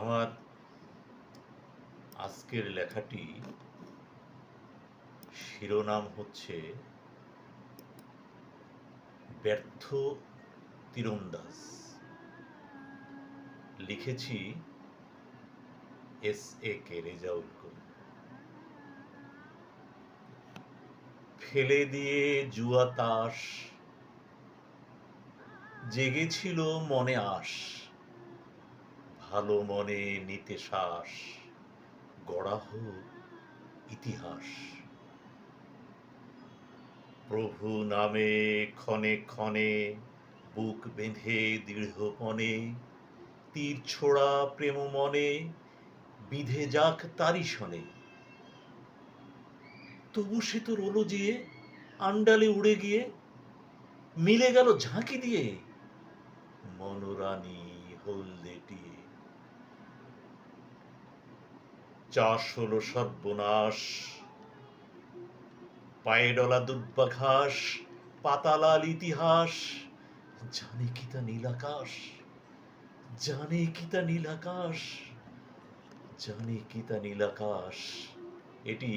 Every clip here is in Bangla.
আমার আজকের লেখাটি শিরোনাম হচ্ছে ব্যর্থ তীরন্দাজ। লিখেছি S.A.K. রেজাউল করিম। ফেলে দিয়ে জুয়া তাস, জেগেছিল মনে আশ, ভালো মনে নিতে শ্বাস, গড়া হোক ইতিহাস। প্রভু নামে ক্ষণে ক্ষণে বুক বেঁধে দৃঢ়পণে, তীর ছোড়া প্রেম মনে বিধে যাক তারি শনে। তবু সে তো রলো যে আন্ডালে উড়ে গিয়ে, মিলে গেল ঝাঁকি দিয়ে মনোরানী হলদেটিয়ে। চাষ হলো সর্বনাশ, পায়ে ডলা দুর্বাঘাস, পাতালাল ইতিহাস। জানে কি তা নীল আকাশ, জানে কি তা নীল আকাশ, জানে কি তা নীল আকাশ। এটি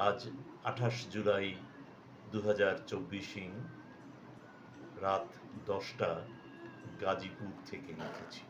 আজ 28 জুলাই 2024 রাত 10টা গাজীপুর থেকে লিখেছি।